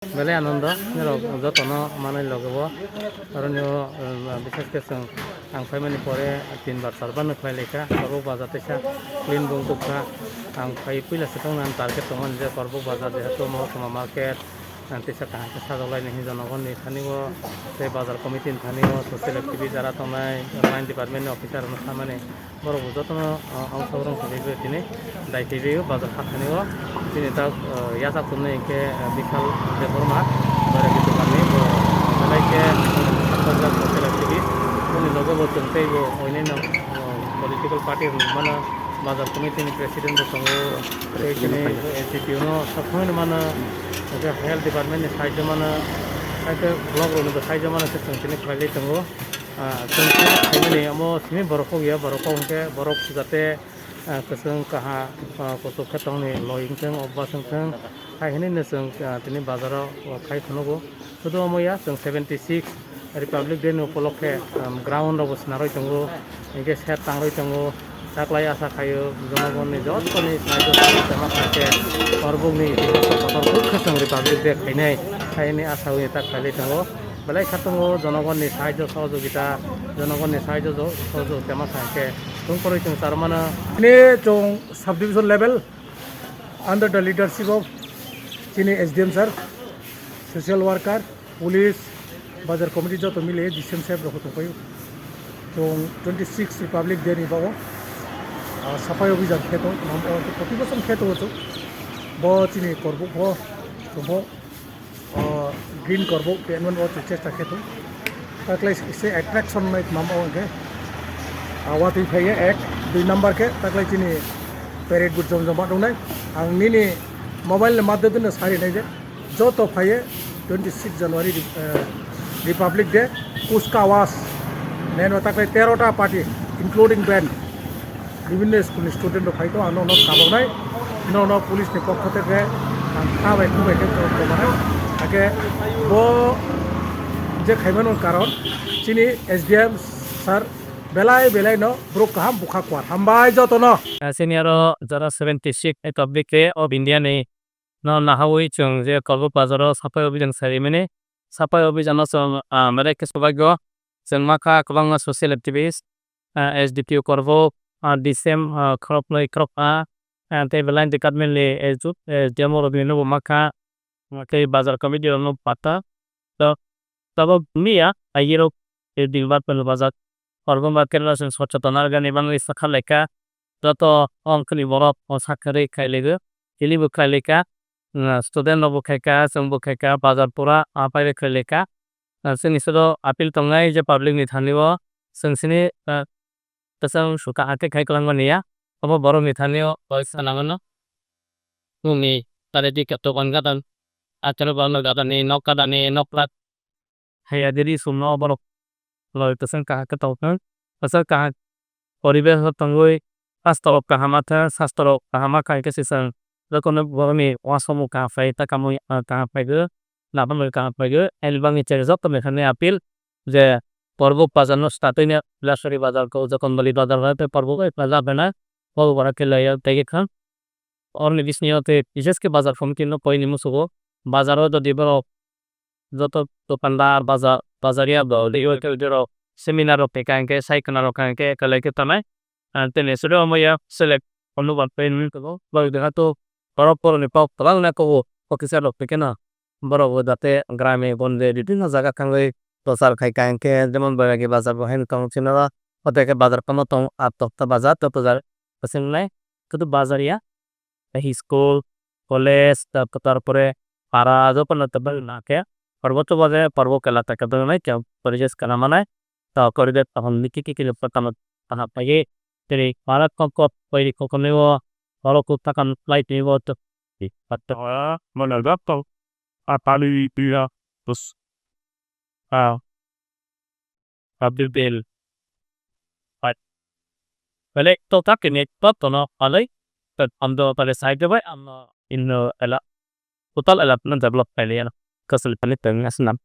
বেলে আনন্দ যতন মানে লগব কারণ বিশেষকে आं फैमानि परे 3 बार 4 बार नुफाय लेखा Karbook बाजार तेसा क्लीन बुंगुखा आं फै फैलासे थांनानै टारगेट दंमोन जे Karbook बाजार जेहेतु महकुमा मार्केट तेसा काहाके साजावलायनो हि जनगणनि थानिगो जे बाजार कमिटिनि थानिगो ससियेल एक्टिभिस्ट जारा थांनाय लाइन डिपार्टमेन्टनि अफिसार खामानि बर'बो जतन अंशग्रहण खालामो दिनै दायथैबो बाजार खाथानिगो दिनै दा याजाखौनो इनके बिखाल जे बरमा बारे कितु बारनि बेलायके ससियेल एक्टिभिस्ट उनि लोगोबो जोंथैबो ओइनेनो पलिटिकल पार्टी माने बाजार कमिटिनि प्रेसिडेंट दङो एखिनि एसडीएम सबखौनो माने हेल्थ डिपार्टमेंटनि साइडजों माने साइडो ब्लक रोनोबो साइडजों माने जोंथिनि फायलै दङो जोंथि फैमानि अमो सिनि बरफो गैया बरफो उनके बरफ जाते कसं कहा कसो खेतंनि लयिंथों अब्बासोंथों फायहैनो जों दिनै बाजाराव फायथनगौ शुद्ध अमया जों 76 रिपब्लिक डे उपलक्षे ग्राउंडआवबो सोनारबाय दङ इनके सेट थांबाय दङ दाख्लै आसा खायो जनगणनि जतनि साइड माखासे Karbookनि खोसों रिपब्लिक डे खायनाय खायनि आसा होयो ता खायलै दङ बेलाय खाथङो जनगणनि साहाय्य सहयोगिता जनगणनि साहाय्य सहयोगिता माखासे जों तारमाने Ini trong subdivision level under the leadership of Chini SDM sir, social worker, police, bazar committee joto mile DCM sahib rokho tongpayo. Trong 26 Republic Day ni bago sapai obhijan kheto nampo proti bochor kheto hocho bo Chini Karbook ho bo green Karbook penman bo chesta kheto taklai se attraction mai mambo ke awati phaiye ek 2 number ke taklai Chini parade but jom joma dongnai ang nini mobile ni maddedino sari nai je joto phaiye 26 January Republic Day kuskawas neno taklai 13 ta party including band বিভিন্ন school student ফাইতো আনো ন খাবনাই ন police नि পক্ষ থেকে খাবাই খুবাই তো মানে আগে ও যে খাইমানোর কারণ চিনি এসডিএম স্যার বেলায় ন ব্রোক কাহাম বুখা কোয়ার হামবাই যতন senior jara 76 republic of India ni no nahawi chung je Karbook bazaro sapai obhijan sarimani sapai obhijan chung mere ke sobagyo जों माखा गोबां social activist SDPO Karbook DCM khropnoi khropha te line department le eju SDM robino maka ke bazar committee no pata to tabo mia ayero department bazar Karbook market la সচেতনার Ghani Bangla ইসা লেখা যত অঙ্কনি বরফ সাক্ষরে খাইলেগো হিলিবো খাইলেকা student নবো খাইকা जोंबो खायका बाजार पुरा पाइरे खाइलेका जोंनि सदो आपिल तंनाय जे public नि थानियो जोंसिनि तसं सुका आके खायख्लांगनिया अब बर नि थानियो पैसा नांगनो मुंनि तारेदि केतो बनगादान आचरो बानो गादानि नकादानि नकला हायादिरि सुमनो बर लय तसं काहाके तौतन तसं काहा परिबेस तंगoi Pastorok kahamata sastorok kahama kai kesisang rokono bormi wasomu kafe takamui kafe ge laban kafe ge elbangi cerezot mekhane apil je Karbook bazar no startine lasari bazar ko jokon bali bazar hote Karbook bazar bena bol bara ke laya tege khan orni bisniyote biseske bazar committee no poini musugo bazaro jodi boro joto dukandar bazaria do dero seminar pekanke saikana rokanke kaleke tanai tene sore amaya select অনুবাদ pen মিলতো বা দেখা তো পরপর নি পাও তলাং না কো officer লোক থেকে না বড় যাতে গ্রামে গঞ্জে বিভিন্ন জায়গা খাঙ্গে প্রচার খাই কাঙ্কে যেমন বাগে বাজার বহেন কাম চিনারা ওদেরকে বাজার কোন তো আর তক্তা বাজার তত বাজার পছন্দ নাই কিন্তু বাজারিয়া স্কুল কলেজ তারপরে পাড়া যখন তবে না কে সর্বোচ্চ বাজারে Karbook এলাকা কেন নাই কেউ পরিবেশ কানা মানে তা করে দে তখন লিখি কি পতাম তাহা পাইয়ে Jadi marat kongkot poi kokonewo kalau kutakan flight ni waktu pada menanggap apali dia terus Abdul Bel balik to tak ini tot tono alai tad ando pada side by am in ela total ela develop pale ya kesel panik dengan senam